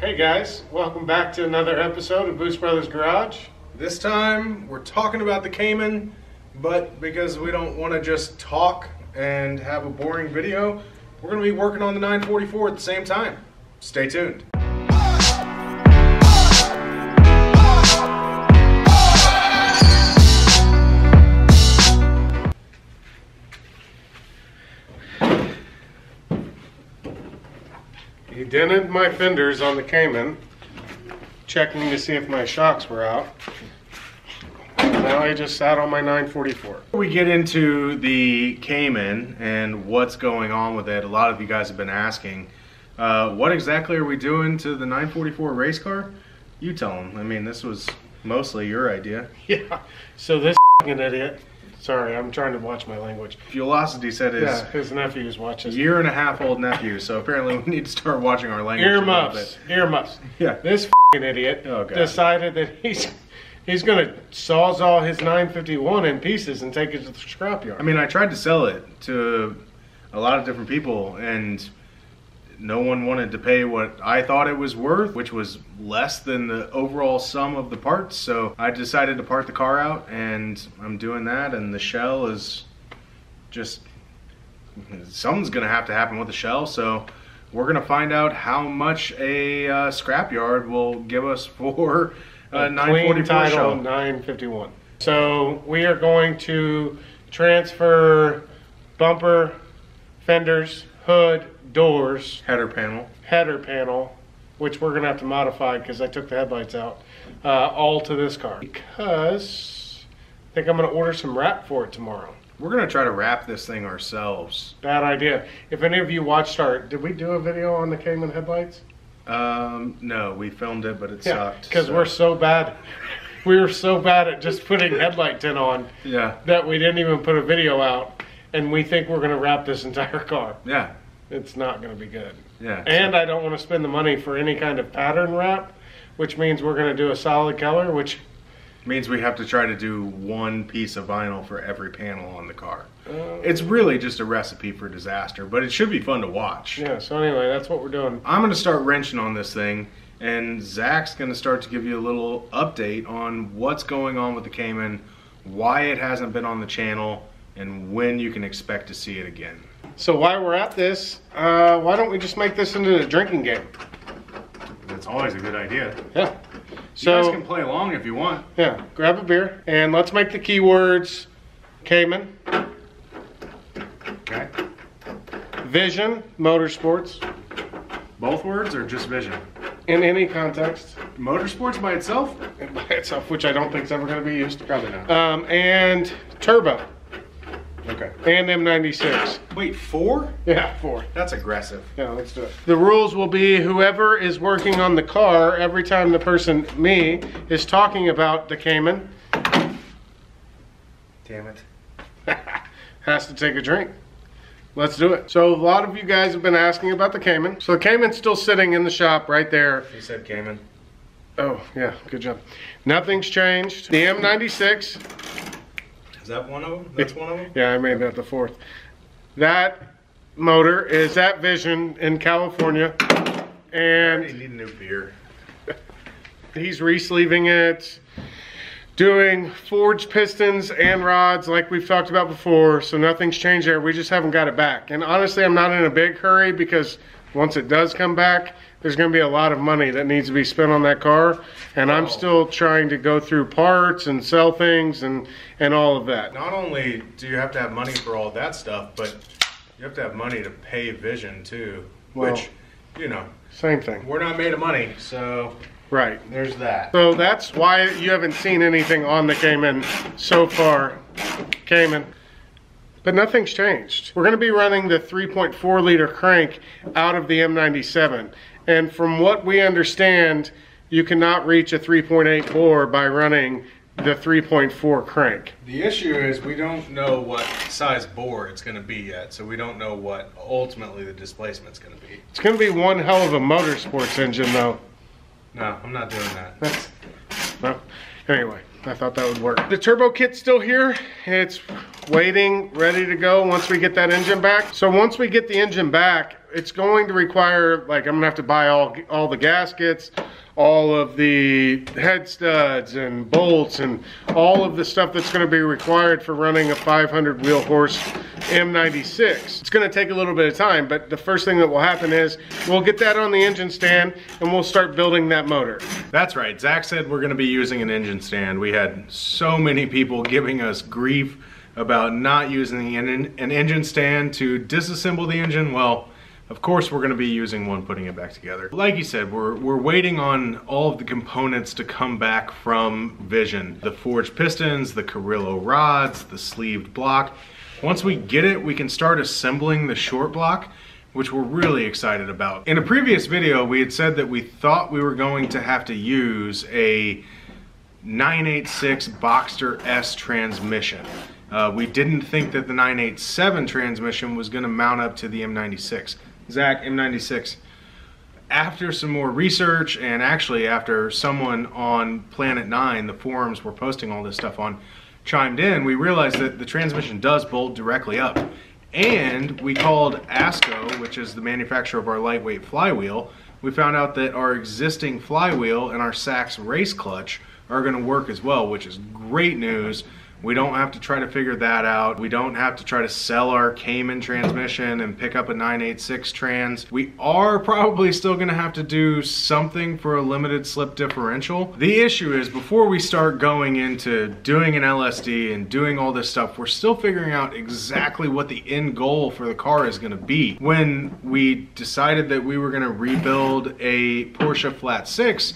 Hey guys, welcome back to another episode of Boost Brothers Garage. This time we're talking about the Cayman, but because we don't want to just talk and have a boring video, we're going to be working on the 944 at the same time. Stay tuned. He dented my fenders on the Cayman, checking to see if my shocks were out. Now I just sat on my 944. Before we get into the Cayman and what's going on with it, a lot of you guys have been asking, what exactly are we doing to the 944 race car? You tell them. I mean, this was mostly your idea. Yeah, so this f***ing idiot, sorry, I'm trying to watch my language. Velocity said his nephew's watching. Year-and-a-half-old nephew, so apparently we need to start watching our language Earmuffs. Yeah. This f***ing idiot decided that he's going to sawzall his 951 in pieces and take it to the scrapyard. I mean, I tried to sell it to a lot of different people, and no one wanted to pay what I thought it was worth, which was less than the overall sum of the parts. So I decided to part the car out, and I'm doing that. And the shell is just, something's going to have to happen with the shell. So we're going to find out how much a scrapyard will give us for a 944 title shell. 951. So we are going to transfer bumper, fenders, hood, doors, header panel, which we're gonna have to modify because I took the headlights out, all to this car because I think I'm gonna order some wrap for it tomorrow. We're gonna try to wrap this thing ourselves. Bad idea. If any of you watched did we do a video on the Cayman headlights? No, we filmed it, but it sucked. Because we're so bad. We were so bad at just putting headlight tint on that we didn't even put a video out, and we think we're gonna wrap this entire car. Yeah. It's not going to be good. Yeah. And I don't want to spend the money for any kind of pattern wrap, which means we're going to do a solid color, which means we have to try to do one piece of vinyl for every panel on the car. It's really just a recipe for disaster, but it should be fun to watch. Yeah, so anyway, that's what we're doing. I'm going to start wrenching on this thing, and Zach's going to start to give you a little update on what's going on with the Cayman, why it hasn't been on the channel, and when you can expect to see it again. So while we're at this, why don't we just make this into a drinking game? That's always a good idea. Yeah. So you guys can play along if you want. Yeah, grab a beer and let's make the keywords Cayman. Okay. Vision, motorsports. Both words or just vision? In any context. Motorsports by itself? By itself, which I don't think is ever going to be used. Probably not. And turbo. Okay. And M96. Wait, 4? Yeah, 4. That's aggressive. Yeah, let's do it. The rules will be whoever is working on the car, every time the person, me, is talking about the Cayman. Damn it. Has to take a drink. Let's do it. So a lot of you guys have been asking about the Cayman. So the Cayman's still sitting in the shop right there. You said Cayman. Oh, yeah, good job. Nothing's changed. The M96. Is that one of them? That's one of them? Yeah, I made that the fourth. That motor is at Vision in California. And I need a new beer. He's re-sleeving it, doing forged pistons and rods like we've talked about before, so nothing's changed there. We just haven't got it back. And honestly, I'm not in a big hurry because once it does come back, there's going to be a lot of money that needs to be spent on that car. And I'm still trying to go through parts and sell things and all of that. Not only do you have to have money for all that stuff, but you have to have money to pay Vision too. Well, which, you know, same thing. We're not made of money, so right. There's that. So that's why you haven't seen anything on the Cayman so far. Cayman. But nothing's changed. We're going to be running the 3.4 liter crank out of the M97. And from what we understand, you cannot reach a 3.8 bore by running the 3.4 crank. The issue is we don't know what size bore it's going to be yet, so we don't know what ultimately the displacement's going to be. It's going to be one hell of a motorsports engine though. No, I'm not doing that. Well, anyway. I thought that would work. The turbo kit's still here. It's waiting, ready to go once we get that engine back. So once we get the engine back, it's going to require, like, I'm gonna have to buy all the gaskets, all of the head studs and bolts and all of the stuff that's going to be required for running a 500 wheel horse M96. It's going to take a little bit of time, but the first thing that will happen is we'll get that on the engine stand and we'll start building that motor. That's right. Zach said we're going to be using an engine stand. We had so many people giving us grief about not using an engine stand to disassemble the engine. Well, of course we're going to be using one, putting it back together. Like you said, we're waiting on all of the components to come back from Vision. The forged pistons, the Carrillo rods, the sleeved block. Once we get it, we can start assembling the short block, which we're really excited about. In a previous video, we had said that we thought we were going to have to use a 986 Boxster S transmission. We didn't think that the 987 transmission was going to mount up to the M96. Zach, M96. After some more research, and actually after someone on Planet 9, the forums we're posting all this stuff on, chimed in, we realized that the transmission does bolt directly up. And we called ASCO, which is the manufacturer of our lightweight flywheel. We found out that our existing flywheel and our Sachs race clutch are going to work as well, which is great news. We don't have to try to figure that out. We don't have to try to sell our Cayman transmission and pick up a 986 trans. We are probably still gonna have to do something for a limited slip differential. The issue is, before we start going into doing an LSD and doing all this stuff, we're still figuring out exactly what the end goal for the car is gonna be. When we decided that we were gonna rebuild a Porsche Flat 6,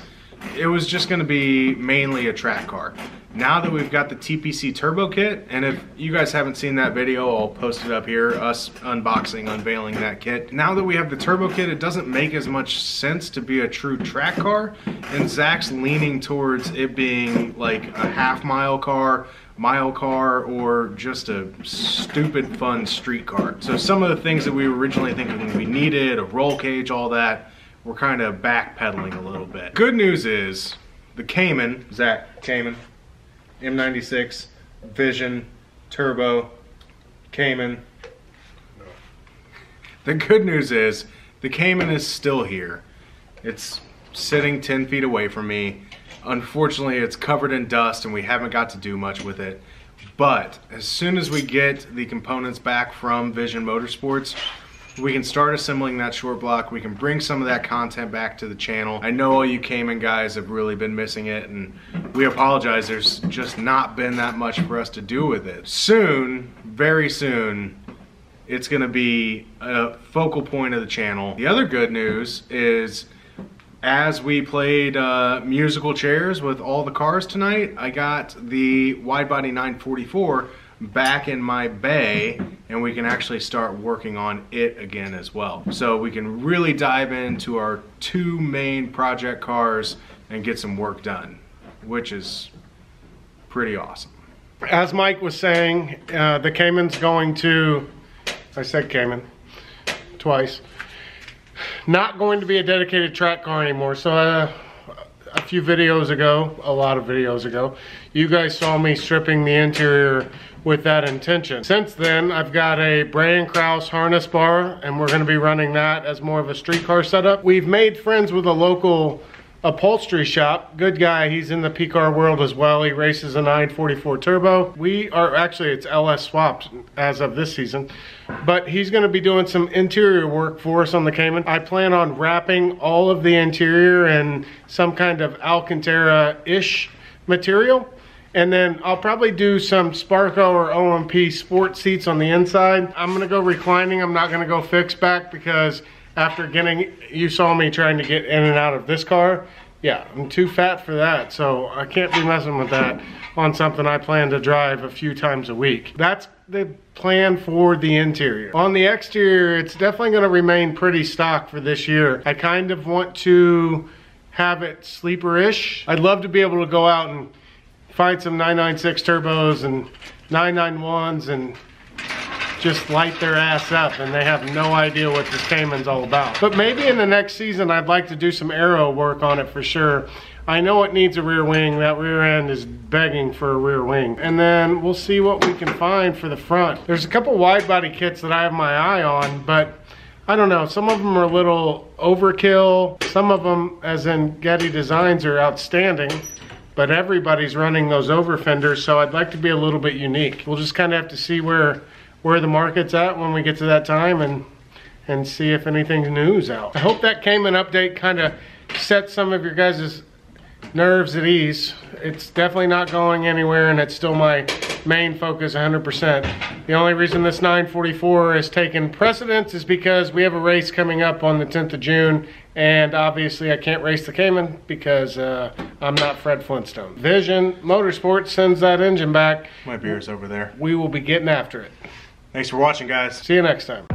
it was just gonna be mainly a track car. Now that we've got the TPC turbo kit, and if you guys haven't seen that video, I'll post it up here, us unboxing, unveiling that kit. Now that we have the turbo kit, it doesn't make as much sense to be a true track car, and Zach's leaning towards it being like a half-mile car, mile car, or just a stupid fun street car. So some of the things that we were originally thinking we needed, a roll cage, all that, we're kind of backpedaling a little bit. Good news is, the Cayman, Zach, Cayman, M96, Vision, Turbo, Cayman. The good news is, the Cayman is still here. It's sitting 10 feet away from me. Unfortunately, it's covered in dust and we haven't got to do much with it. But as soon as we get the components back from Vision Motorsports, we can start assembling that short block. We can bring some of that content back to the channel. I know all you Cayman guys have really been missing it, and we apologize. There's just not been that much for us to do with it. Soon, very soon, it's gonna be a focal point of the channel. The other good news is, as we played musical chairs with all the cars tonight, I got the widebody 944 back in my bay, and we can actually start working on it again as well. So we can really dive into our two main project cars and get some work done, which is pretty awesome. As Mike was saying, the Cayman's going to, I said Cayman twice, not going to be a dedicated track car anymore. So a few videos ago, a lot of videos ago, you guys saw me stripping the interior with that intention. Since then, I've got a Bray & Krause harness bar, and we're gonna be running that as more of a street car setup. We've made friends with a local upholstery shop. Good guy, he's in the P-car world as well. He races a 944 turbo. We are, actually it's LS swapped as of this season, but he's gonna be doing some interior work for us on the Cayman. I plan on wrapping all of the interior in some kind of Alcantara-ish material. And then I'll probably do some Sparco or OMP sport seats on the inside. I'm gonna go reclining. I'm not gonna go fixed back, because after getting, you saw me trying to get in and out of this car. Yeah, I'm too fat for that. So I can't be messing with that on something I plan to drive a few times a week. That's the plan for the interior. On the exterior, it's definitely gonna remain pretty stock for this year. I kind of want to have it sleeper-ish. I'd love to be able to go out and find some 996 turbos and 991s and just light their ass up and they have no idea what this Cayman's all about. But maybe in the next season I'd like to do some aero work on it for sure. I know it needs a rear wing. That rear end is begging for a rear wing. And then we'll see what we can find for the front. There's a couple wide body kits that I have my eye on, but I don't know, some of them are a little overkill. Some of them, as in Getty Designs, are outstanding, but everybody's running those over fenders, so I'd like to be a little bit unique. We'll just kind of have to see where the market's at when we get to that time and see if anything new's out. I hope that Cayman update kind of set some of your guys' nerves at ease. It's definitely not going anywhere, and it's still my main focus 100%. The only reason this 944 has taken precedence is because we have a race coming up on the 10th of June, and obviously I can't race the Cayman because I'm not Fred Flintstone. Vision Motorsports sends that engine back. My beer's over there. We will be getting after it. Thanks for watching, guys. See you next time.